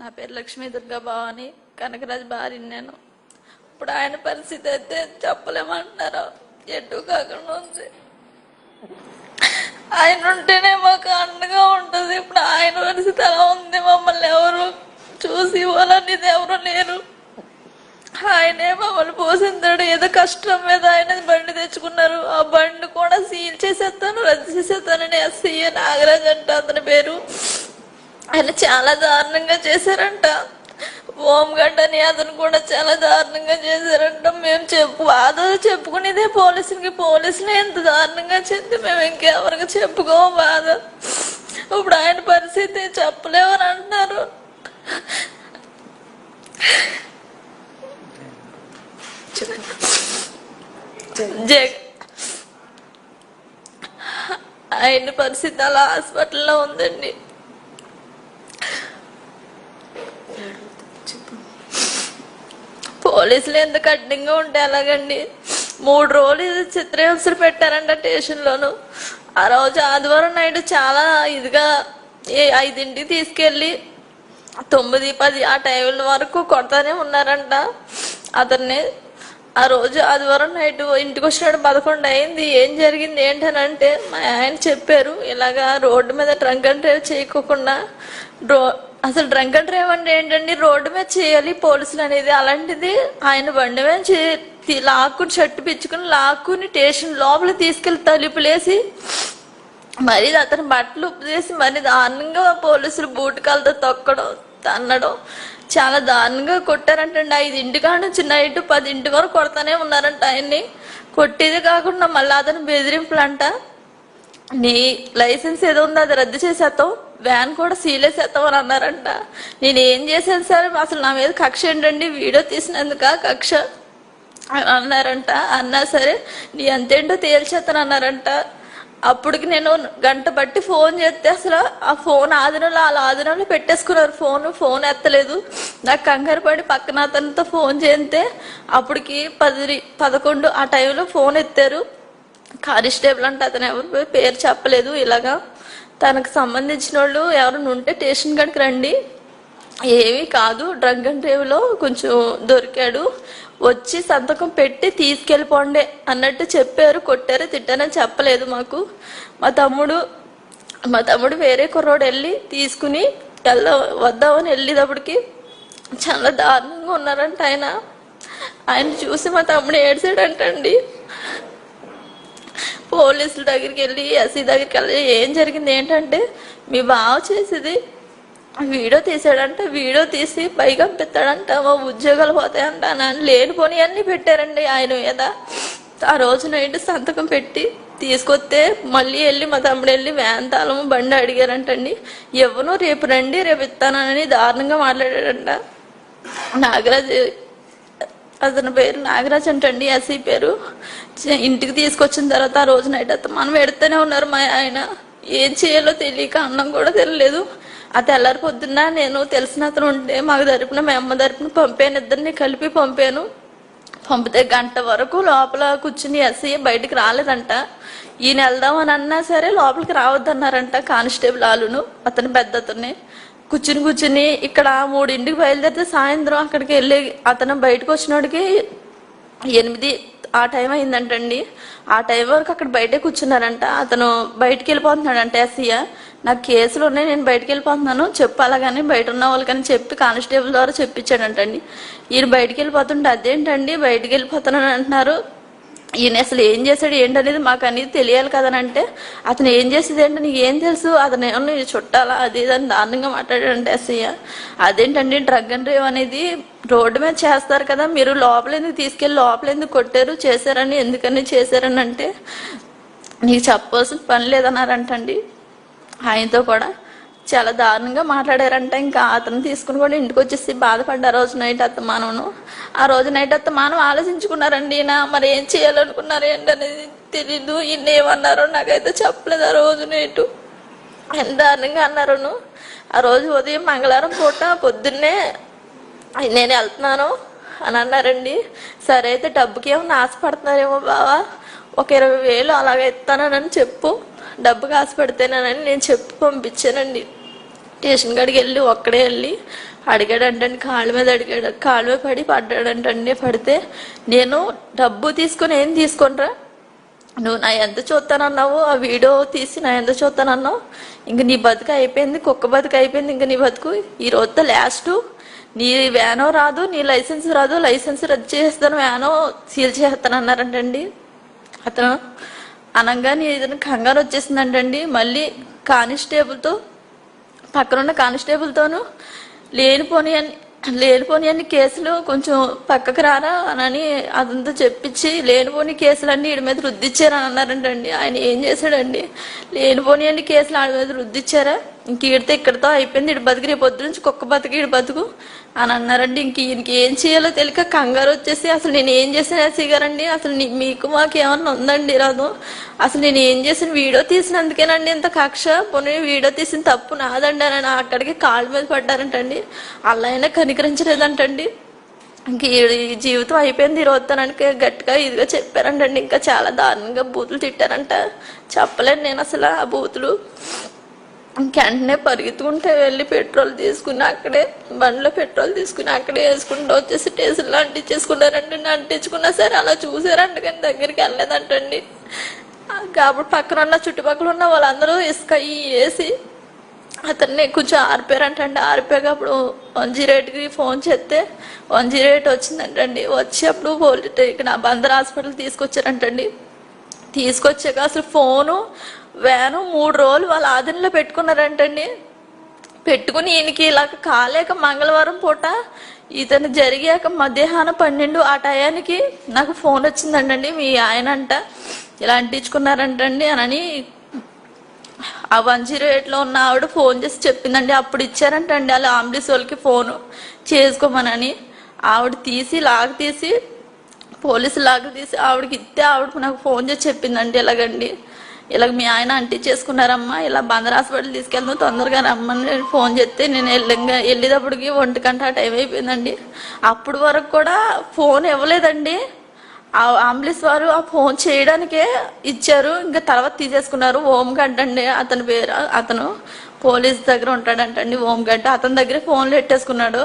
నా పేరు లక్ష్మీ దుర్గా భవాని, కనకరాజ్ భార్యని నేను. ఇప్పుడు ఆయన పరిస్థితి అయితే చెప్పలేమంటున్నారు, ఎటు కాకుండా ఉంది. ఆయన ఉంటేనే మాకు అండగా ఉంటుంది. ఇప్పుడు ఆయన పరిస్థితి ఎలా ఉంది, మమ్మల్ని ఎవరు చూసి ఇవ్వాలనేది ఎవరు లేరు. ఆయనే మమ్మల్ని పోసిందాడు. ఏదో కష్టం మీద ఆయన బండి తెచ్చుకున్నారు. ఆ బండి కూడా సీల్ చేసేస్తాను, రద్దు చేసేస్తానని ఎస్సీ నాగరాజ్ అంట అతని పేరు. ఆయన చాలా దారుణంగా చేశారంట. హోంగార్డ్ అని అతను కూడా చాలా దారుణంగా చేశారంట. మేము బాధ చెప్పుకునేదే పోలీసులకి. పోలీసులు ఎంత దారుణంగా చెప్తే మేము ఇంకెవరికి చెప్పుకోము బాధ. ఇప్పుడు ఆయన పరిస్థితి చెప్పలేమని అంటున్నారు. ఆయన పరిస్థితి అలా హాస్పిటల్లో ఉందండి. పోలీసులు ఎంత కఠినంగా ఉంటే అలాగండి. 3 రోజులు చిత్రహింసలు పెట్టారంట స్టేషన్లోను. ఆ రోజు ఆదివారం నైట్ చాలా ఇదిగా 5ంటికి తీసుకెళ్ళి 9-10 ఆ టైం వరకు కొడతానే ఉన్నారంట అతన్ని. ఆ రోజు ఆదివారం నైట్ ఇంటికి వచ్చినాడు 11 అయింది. ఏం జరిగింది ఏంటనంటే మా ఆయన చెప్పారు, ఇలాగా రోడ్డు మీద డ్రంక్ అండ్ డ్రైవ్ చేయకోకుండా అసలు డ్రంక్ అండ్ డ్రైవ్ అంటే ఏంటండి, రోడ్డు మీద చేయాలి పోలీసులు అనేది. అలాంటిది ఆయన బండి మీద లాక్కుని షర్టు పిచ్చుకుని లాక్కుని స్టేషన్ లోపల తీసుకెళ్లి తలుపులేసి మరి అతని బట్టలు ఉప్పేసి మరి దారుణంగా పోలీసులు బూటకాలతో తొక్కడం తన్నడం చాలా దారుణంగా కొట్టారంటండి. 5ంటి కాడ నుంచి నైట్ 10ంటి వరకు కొడతానే ఉన్నారంట ఆయన్ని. కొట్టేది కాకుండా మళ్ళీ అతను బెదిరింపులంట. నీ లైసెన్స్ ఏదో ఉందో అది రద్దు చేసేస్తాం, వ్యాన్ కూడా సీలేసేస్తాం అని అన్నారంట. నేను ఏం చేశాను సార్, అసలు నా మీద కక్ష ఏంటండి, వీడియో తీసినందుక కక్ష అన్నారంట. అన్నా సరే నీ అంతేంటో తేల్చేస్తాను అన్నారంట. అప్పటికి నేను గంట బట్టి ఫోన్ చేస్తే అసలు ఆ ఫోన్ ఆదినంలో పెట్టేసుకున్నారు. ఫోన్ ఎత్తలేదు. నాకు కంగారు పడి పక్కన అతనితో ఫోన్ చేస్తే అప్పటికి 10-11 ఆ టైంలో ఫోన్ ఎత్తారు. కానిస్టేబుల్ అంటే అతను ఎవరు పేరు చెప్పలేదు. ఇలాగా తనకు సంబంధించిన వాళ్ళు ఎవరైనా ఉంటే స్టేషన్ కాడికి రండి, ఏమీ కాదు డ్రంక్ అండ్ డ్రైవ్లో కొంచెం దొరికాడు, వచ్చి సంతకం పెట్టి తీసుకెళ్ళిపోండి అన్నట్టు చెప్పారు. కొట్టారు తిట్టారని చెప్పలేదు మాకు. మా తమ్ముడు వేరే కుర్రోడు వెళ్ళి తీసుకుని వద్దామని వెళ్ళేటప్పటికి చాలా దారుణంగా ఉన్నారంట ఆయన చూసి మా తమ్ముడు ఏడ్చాడంటండి. పోలీసుల దగ్గరికి వెళ్ళి ఎస్సీ దగ్గరికి వెళ్ళి ఏం జరిగింది ఏంటంటే, మీ బావ చేసేది వీడియో తీసాడంట, వీడియో తీసి పైగా పెడతాడంట, మా ఉద్యోగాలు పోతాయంట అని లేనిపోని అన్నీ పెట్టారండి ఆయన మీద. ఆ రోజు నైట్ సంతకం పెట్టి తీసుకొస్తే మళ్ళీ వెళ్ళి మా తమ్ముడు వెళ్ళి వ్యాన్ తాళము బండి అడిగారంటండి. ఎవరు రేపు రండి రేపు ఇస్తానని దారుణంగా మాట్లాడాడంట. నాగరాజ్ అతని పేరు నాగరాజ్ అంటండి, ఎస్సీ పేరు. ఇంటికి తీసుకొచ్చిన తర్వాత ఆ రోజు నైట్ అత్త మనం ఎడుతూనే ఉన్నారు. మా ఆయన ఏం చేయాలో తెలియక అన్నం కూడా తెలియలేదు. ఆ తెల్లారి పొద్దున్న నేను తెలిసిన అతను ఉంటే మాకు తరపున మా అమ్మ తరపున పంపాను, ఇద్దరిని కలిపి పంపాను. పంపితే గంట వరకు లోపల కూర్చుని ఎస్సీ బయటికి రాలేదంట. ఈయన వెళ్దామని అన్నా సరే లోపలికి రావద్దన్నారంట కానిస్టేబుల్ వాళ్ళును. అతను పెద్ద అతన్ని కూర్చుని ఇక్కడ 3ంటికి బయలుదేరితే సాయంత్రం అక్కడికి వెళ్ళి అతను బయటకు వచ్చినోడికి 8 ఆ టైం అయిందంటండి. ఆ టైం వరకు అక్కడ బయటే కూర్చున్నారంట. అతను బయటికి వెళ్ళిపోతున్నాడంట. ఎస్సీ నాకు కేసులు ఉన్నాయి, నేను బయటకు వెళ్ళిపోతున్నాను చెప్పాలగాని బయట ఉన్న వాళ్ళకని చెప్పి కానిస్టేబుల్ ద్వారా చెప్పించాడంటండి. ఈయన బయటికి వెళ్ళిపోతుంటే అదేంటండి బయటికి వెళ్ళిపోతానని అంటున్నారు, ఈయన అసలు ఏం చేశాడు ఏంటనేది మాకు అనేది తెలియాలి కదనంటే, అతను ఏం చేసేది ఏంటో నీకు ఏం తెలుసు, అతను ఏమన్నా చుట్టాలా అది అని దారుణంగా మాట్లాడాడంటే ఎస్సీ. అదేంటండి డ్రగ్ అండ్ డ్రైవ్ అనేది రోడ్డు మీద చేస్తారు కదా, మీరు లోపల ఎందుకు తీసుకెళ్ళి లోపల ఎందుకు కొట్టారు చేశారని ఎందుకని చేశారని అంటే నీకు చెప్పవలసిన పని లేదన్నారంటండి. ఆయనతో కూడా చాలా దారుణంగా మాట్లాడారంట. ఇంకా అతను తీసుకుని కూడా ఇంటికి వచ్చేసి బాధపడ్డ ఆ రోజు నైట్ అత్తమానవును. ఆ రోజు నైట్ అత్తమానం ఆలోచించుకున్నారండి. ఈయన మరి ఏం చేయాలనుకున్నారు ఏంటనేది తెలీదు. ఈయన ఏమన్నారో నాకైతే చెప్పలేదు. ఆ రోజు నైటు ఎంత దారుణంగా అన్నారును. ఆ రోజు ఉదయం మంగళవారం పూట పొద్దున్నే నేను వెళ్తున్నాను అని అన్నారండి. సరే అయితే డబ్బుకి ఏమన్నా ఆశపడుతున్నారేమో బావా, ఒక 20,000 అలాగే ఇస్తానని చెప్పు, డబ్బుకి ఆశపడితేనని నేను చెప్పి పంపించానండి. స్టేషన్ కాడికి వెళ్ళి ఒక్కడే వెళ్ళి అడిగాడంటండి, కాళ్ళ మీద అడిగాడు, కాళ్ళ మీద పడి పడ్డాడంటండి. పడితే నేను డబ్బు తీసుకొని ఏం తీసుకొనిరా, నువ్వు నా ఎంత చూస్తానన్నావు, ఆ వీడియో తీసి నా ఎంత చూస్తానన్నావు, ఇంక నీ బతుకు అయిపోయింది, కుక్క బతుకు అయిపోయింది, ఇంక నీ బతుకు ఈ రోజుతో లాస్ట్, నీ వ్యానో రాదు, నీ లైసెన్స్ రాదు, లైసెన్స్ రద్దు చేస్తాను, వ్యానో సీల్ చేస్తాను అన్నారంటండి. అతను అనగానే ఏదైనా కంగారు వచ్చేసిందంటండి. మళ్ళీ కానిస్టేబుల్తో, పక్కనున్న కానిస్టేబుల్తోనూ లేనిపోని అన్ని కేసులు కొంచెం పక్కకు రారా అని అదంతా చెప్పించి లేనిపోని కేసులన్నీ వీడి మీద రుద్దిచ్చారని అన్నారంటండి. ఆయన ఏం చేశాడండి, లేనిపోని అన్ని కేసులు ఆడి మీద రుద్దిచ్చారా, ఇంక ఈడితే ఇక్కడితో అయిపోయింది, ఇటు బతుకు, రేపు పొద్దు నుంచి కుక్క బతుకు ఈడు బతుకు అని అన్నారండి. ఇంక ఈయనకి ఏం చేయాలో తెలియక కంగారు వచ్చేసి, అసలు నేను ఏం చేసిన ఎస్సీ గారండి, అసలు మీకు మాకు ఏమన్నా ఉందండి రాదు, అసలు నేను ఏం చేసిన వీడియో తీసినందుకేనండి ఇంత కక్ష, పోనీ వీడియో తీసిన తప్పు నాదండి అని అక్కడికి కాళ్ళ మీద పడ్డారంటండి. అలా అయినా కనికరించలేదంటండి. ఇంక ఈ జీవితం అయిపోయింది, ఈ రోజుతానికి గట్టిగా ఇదిగా చెప్పారంటండి. ఇంకా చాలా దారుణంగా బూతులు తిట్టారంట, చెప్పలేను నేను అసలు ఆ బూతులు. వెంటనే పరిగెత్తుకుంటే వెళ్ళి పెట్రోల్ తీసుకుని అక్కడే బండిలో పెట్రోల్ తీసుకుని అక్కడే వేసుకుంటూ వచ్చేసి స్టేషన్లో అంటించేసుకున్నారంటండి. అంటించుకున్నా సరే అలా చూసారంట కానీ దగ్గరికి వెళ్ళలేదంటండి. కాబట్టి పక్కన ఉన్న చుట్టుపక్కల ఉన్న వాళ్ళందరూ ఇసుక వేసి అతన్ని కొంచెం ఆరిపోయారంటండి. ఆరిపోయాక అప్పుడు 108కి ఫోన్ చేస్తే 108 వచ్చిందంటండి. వచ్చి అప్పుడు ఇక్కడ బందర్ హాస్పిటల్ తీసుకొచ్చారంటండి. తీసుకొచ్చాక అసలు ఫోను వ్యాను 3 రోజులు వాళ్ళ ఆధీనంలో పెట్టుకున్నారంటండి. పెట్టుకుని ఈయనకి ఇలా కాలేక మంగళవారం పూట ఇతను జరిగాక మధ్యాహ్నం 12 ఆ టయానికి నాకు ఫోన్ వచ్చిందంటండి. మీ ఆయన అంట ఇలా అంటించుకున్నారంటండి అని ఆ 108లో ఉన్న ఆవిడ ఫోన్ చేసి చెప్పిందండి. అప్పుడు ఇచ్చారంటండి అలా అంబులెన్స్ వాళ్ళకి ఫోను చేసుకోమనని. ఆవిడ తీసి పోలీసు లాగా తీసి ఆవిడకి ఇస్తే ఆవిడ నాకు ఫోన్ చేసి చెప్పిందండి, ఇలాగండి ఇలాగ మీ ఆయన అంటించేసుకున్నారమ్మా, ఇలా బందర్ హాస్పిటల్ తీసుకెళ్తాం, తొందరగా రమ్మని ఫోన్ చేస్తే నేను వెళ్ళేటప్పటికి 1 గంట టైం అయిపోయిందండి. అప్పుడు వరకు కూడా ఫోన్ ఇవ్వలేదండి. ఆ అంబులెన్స్ వారు ఆ ఫోన్ చేయడానికే ఇచ్చారు, ఇంకా తర్వాత తీసేసుకున్నారు. ఓంగడ్డ అండి అతని పేరు, అతను పోలీస్ దగ్గర ఉంటాడంటండి ఓంగడ్డ, అతని దగ్గర ఫోన్లు పెట్టేసుకున్నాడు.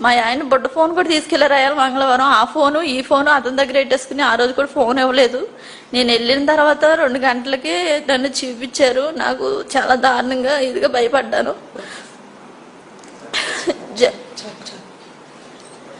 మా ఆయన బుడ్డ ఫోన్ కూడా తీసుకెళ్లారు మంగళవారం, ఆ ఫోను ఈ ఫోను అతని దగ్గర పెట్టేసుకుని ఆ రోజు కూడా ఫోన్ ఇవ్వలేదు. నేను వెళ్ళిన తర్వాత 2 గంటలకి నన్ను చూపించారు. నాకు చాలా దారుణంగా ఇదిగా భయపడ్డాను.